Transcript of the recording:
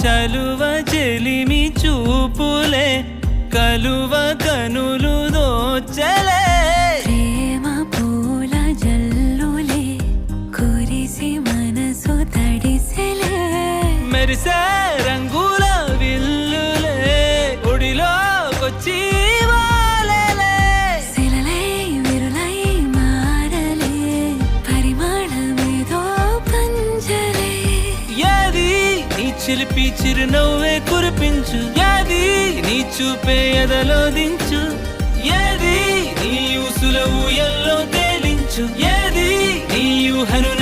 చలువ చెలిమి చూపులే కలువ కనులు దోచలే ప్రేమ పూల జల్లులే కురిసి మనసు తడిసెలే మెరిసే రంగుల విల్లులే ఒడిలోకొచ్చి వాలేలే శిలలై విరులై మారలే పరిమాణమేదో పంజలే యాది నీ చిలిపి చిరునవ్వే కురిపించు యాది నీ చూపే ఎదలో దించు ఏది నీ ఊసుల ఊయల్లో తేలించు ఏది నీ ఊహను